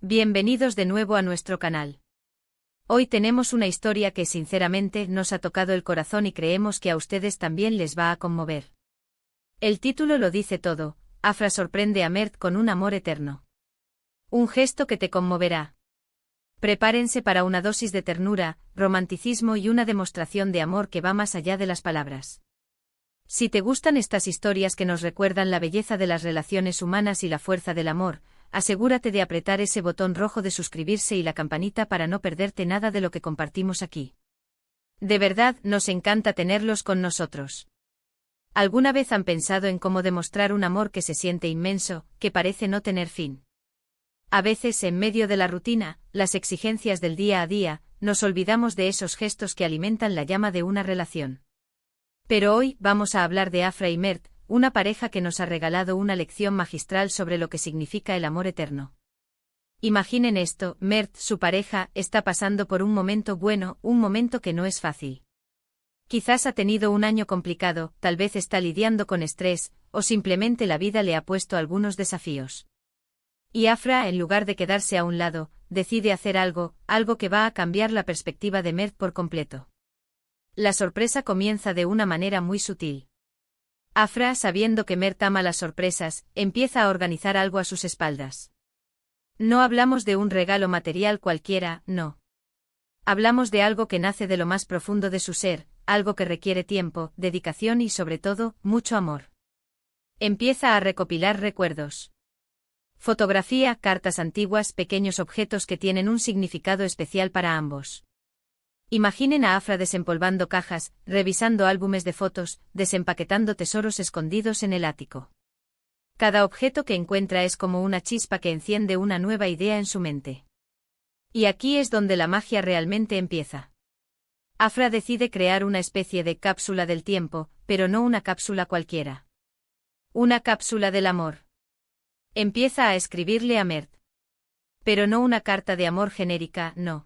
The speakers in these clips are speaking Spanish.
Bienvenidos de nuevo a nuestro canal. Hoy tenemos una historia que sinceramente nos ha tocado el corazón y creemos que a ustedes también les va a conmover. El título lo dice todo: Afra sorprende a Mert con un amor eterno. Un gesto que te conmoverá. Prepárense para una dosis de ternura, romanticismo y una demostración de amor que va más allá de las palabras. Si te gustan estas historias que nos recuerdan la belleza de las relaciones humanas y la fuerza del amor, asegúrate de apretar ese botón rojo de suscribirse y la campanita para no perderte nada de lo que compartimos aquí. De verdad, nos encanta tenerlos con nosotros. ¿Alguna vez han pensado en cómo demostrar un amor que se siente inmenso, que parece no tener fin? A veces, en medio de la rutina, las exigencias del día a día, nos olvidamos de esos gestos que alimentan la llama de una relación. Pero hoy vamos a hablar de Afra y Mert, una pareja que nos ha regalado una lección magistral sobre lo que significa el amor eterno. Imaginen esto: Mert, su pareja, está pasando por un momento bueno, un momento que no es fácil. Quizás ha tenido un año complicado, tal vez está lidiando con estrés, o simplemente la vida le ha puesto algunos desafíos. Y Afra, en lugar de quedarse a un lado, decide hacer algo que va a cambiar la perspectiva de Mert por completo. La sorpresa comienza de una manera muy sutil. Afra, sabiendo que Mert ama las sorpresas, empieza a organizar algo a sus espaldas. No hablamos de un regalo material cualquiera, no. Hablamos de algo que nace de lo más profundo de su ser, algo que requiere tiempo, dedicación y sobre todo, mucho amor. Empieza a recopilar recuerdos. Fotografía, cartas antiguas, pequeños objetos que tienen un significado especial para ambos. Imaginen a Afra desempolvando cajas, revisando álbumes de fotos, desempaquetando tesoros escondidos en el ático. Cada objeto que encuentra es como una chispa que enciende una nueva idea en su mente. Y aquí es donde la magia realmente empieza. Afra decide crear una especie de cápsula del tiempo, pero no una cápsula cualquiera. Una cápsula del amor. Empieza a escribirle a Mert. Pero no una carta de amor genérica, no.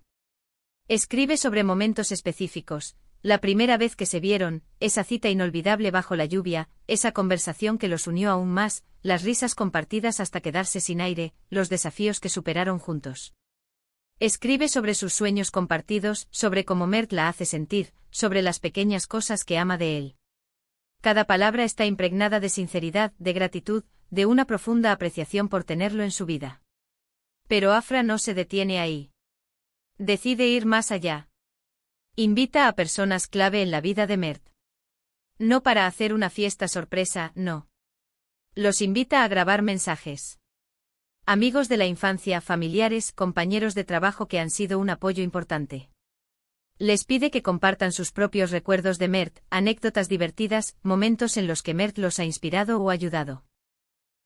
Escribe sobre momentos específicos: la primera vez que se vieron, esa cita inolvidable bajo la lluvia, esa conversación que los unió aún más, las risas compartidas hasta quedarse sin aire, los desafíos que superaron juntos. Escribe sobre sus sueños compartidos, sobre cómo Mert la hace sentir, sobre las pequeñas cosas que ama de él. Cada palabra está impregnada de sinceridad, de gratitud, de una profunda apreciación por tenerlo en su vida. Pero Afra no se detiene ahí. Decide ir más allá. Invita a personas clave en la vida de Mert. No para hacer una fiesta sorpresa, no. Los invita a grabar mensajes. Amigos de la infancia, familiares, compañeros de trabajo que han sido un apoyo importante. Les pide que compartan sus propios recuerdos de Mert, anécdotas divertidas, momentos en los que Mert los ha inspirado o ayudado.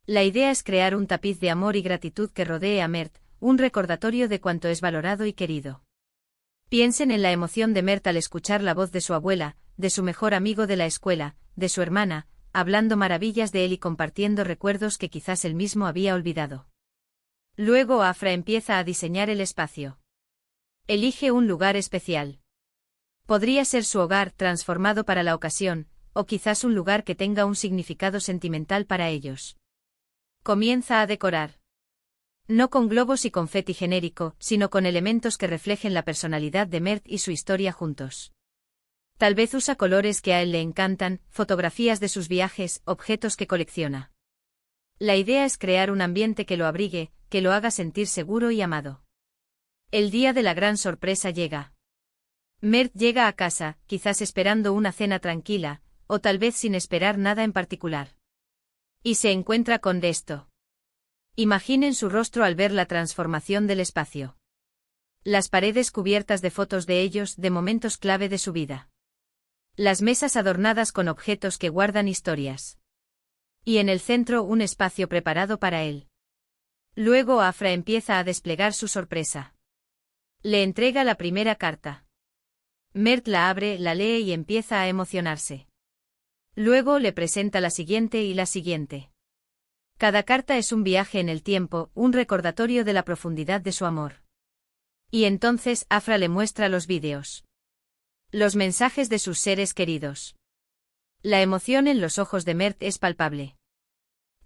La idea es crear un tapiz de amor y gratitud que rodee a Mert, un recordatorio de cuánto es valorado y querido. Piensen en la emoción de Mert al escuchar la voz de su abuela, de su mejor amigo de la escuela, de su hermana, hablando maravillas de él y compartiendo recuerdos que quizás él mismo había olvidado. Luego Afra empieza a diseñar el espacio. Elige un lugar especial. Podría ser su hogar, transformado para la ocasión, o quizás un lugar que tenga un significado sentimental para ellos. Comienza a decorar. No con globos y confeti genérico, sino con elementos que reflejen la personalidad de Mert y su historia juntos. Tal vez usa colores que a él le encantan, fotografías de sus viajes, objetos que colecciona. La idea es crear un ambiente que lo abrigue, que lo haga sentir seguro y amado. El día de la gran sorpresa llega. Mert llega a casa, quizás esperando una cena tranquila, o tal vez sin esperar nada en particular. Y se encuentra con esto. Imaginen su rostro al ver la transformación del espacio. Las paredes cubiertas de fotos de ellos, de momentos clave de su vida. Las mesas adornadas con objetos que guardan historias. Y en el centro un espacio preparado para él. Luego Afra empieza a desplegar su sorpresa. Le entrega la primera carta. Mert la abre, la lee y empieza a emocionarse. Luego le presenta la siguiente y la siguiente. Cada carta es un viaje en el tiempo, un recordatorio de la profundidad de su amor. Y entonces Afra le muestra los vídeos. Los mensajes de sus seres queridos. La emoción en los ojos de Mert es palpable.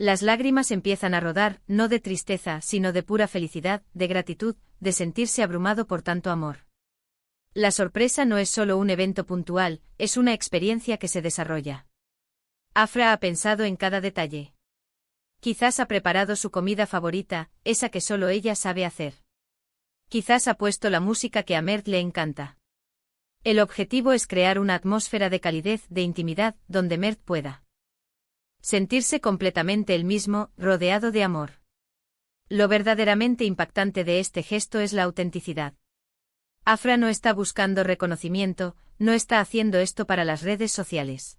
Las lágrimas empiezan a rodar, no de tristeza, sino de pura felicidad, de gratitud, de sentirse abrumado por tanto amor. La sorpresa no es solo un evento puntual, es una experiencia que se desarrolla. Afra ha pensado en cada detalle. Quizás ha preparado su comida favorita, esa que solo ella sabe hacer. Quizás ha puesto la música que a Mert le encanta. El objetivo es crear una atmósfera de calidez, de intimidad, donde Mert pueda sentirse completamente él mismo, rodeado de amor. Lo verdaderamente impactante de este gesto es la autenticidad. Afra no está buscando reconocimiento, no está haciendo esto para las redes sociales.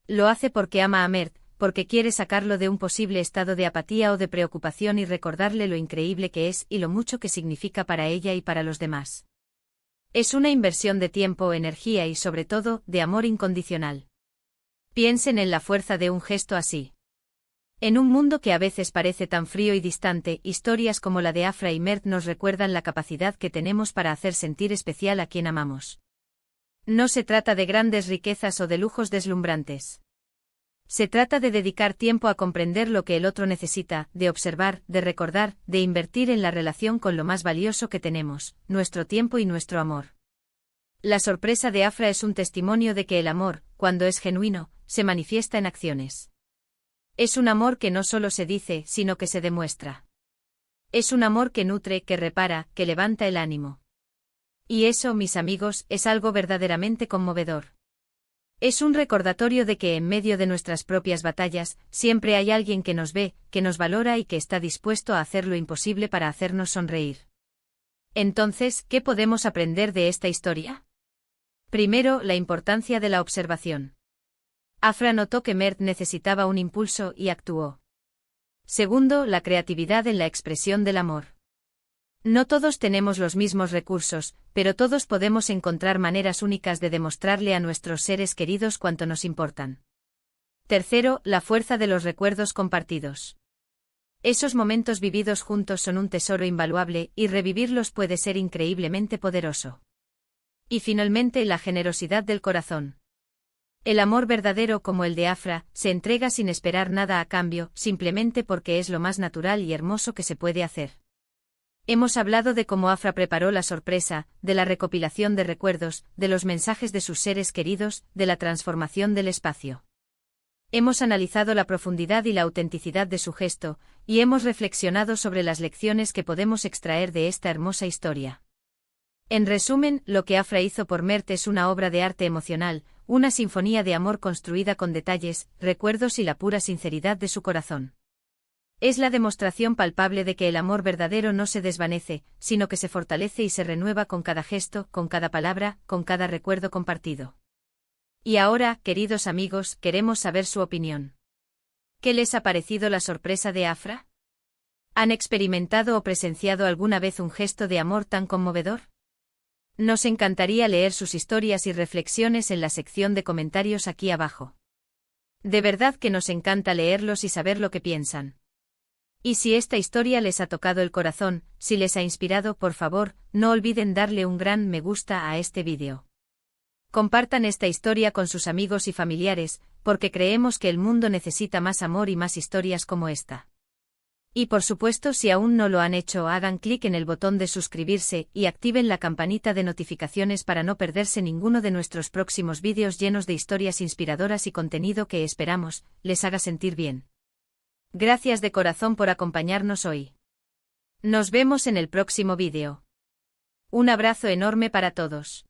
Lo hace porque ama a Mert, porque quiere sacarlo de un posible estado de apatía o de preocupación y recordarle lo increíble que es y lo mucho que significa para ella y para los demás. Es una inversión de tiempo, energía y sobre todo, de amor incondicional. Piensen en la fuerza de un gesto así. En un mundo que a veces parece tan frío y distante, historias como la de Afra y Mert nos recuerdan la capacidad que tenemos para hacer sentir especial a quien amamos. No se trata de grandes riquezas o de lujos deslumbrantes. Se trata de dedicar tiempo a comprender lo que el otro necesita, de observar, de recordar, de invertir en la relación con lo más valioso que tenemos, nuestro tiempo y nuestro amor. La sorpresa de Afra es un testimonio de que el amor, cuando es genuino, se manifiesta en acciones. Es un amor que no solo se dice, sino que se demuestra. Es un amor que nutre, que repara, que levanta el ánimo. Y eso, mis amigos, es algo verdaderamente conmovedor. Es un recordatorio de que en medio de nuestras propias batallas, siempre hay alguien que nos ve, que nos valora y que está dispuesto a hacer lo imposible para hacernos sonreír. Entonces, ¿qué podemos aprender de esta historia? Primero, la importancia de la observación. Afra notó que Mert necesitaba un impulso y actuó. Segundo, la creatividad en la expresión del amor. No todos tenemos los mismos recursos, pero todos podemos encontrar maneras únicas de demostrarle a nuestros seres queridos cuánto nos importan. Tercero, la fuerza de los recuerdos compartidos. Esos momentos vividos juntos son un tesoro invaluable y revivirlos puede ser increíblemente poderoso. Y finalmente, la generosidad del corazón. El amor verdadero como el de Afra, se entrega sin esperar nada a cambio, simplemente porque es lo más natural y hermoso que se puede hacer. Hemos hablado de cómo Afra preparó la sorpresa, de la recopilación de recuerdos, de los mensajes de sus seres queridos, de la transformación del espacio. Hemos analizado la profundidad y la autenticidad de su gesto, y hemos reflexionado sobre las lecciones que podemos extraer de esta hermosa historia. En resumen, lo que Afra hizo por Mert es una obra de arte emocional, una sinfonía de amor construida con detalles, recuerdos y la pura sinceridad de su corazón. Es la demostración palpable de que el amor verdadero no se desvanece, sino que se fortalece y se renueva con cada gesto, con cada palabra, con cada recuerdo compartido. Y ahora, queridos amigos, queremos saber su opinión. ¿Qué les ha parecido la sorpresa de Afra? ¿Han experimentado o presenciado alguna vez un gesto de amor tan conmovedor? Nos encantaría leer sus historias y reflexiones en la sección de comentarios aquí abajo. De verdad que nos encanta leerlos y saber lo que piensan. Y si esta historia les ha tocado el corazón, si les ha inspirado, por favor, no olviden darle un gran me gusta a este vídeo. Compartan esta historia con sus amigos y familiares, porque creemos que el mundo necesita más amor y más historias como esta. Y por supuesto, si aún no lo han hecho, hagan clic en el botón de suscribirse y activen la campanita de notificaciones para no perderse ninguno de nuestros próximos vídeos llenos de historias inspiradoras y contenido que esperamos les haga sentir bien. Gracias de corazón por acompañarnos hoy. Nos vemos en el próximo vídeo. Un abrazo enorme para todos.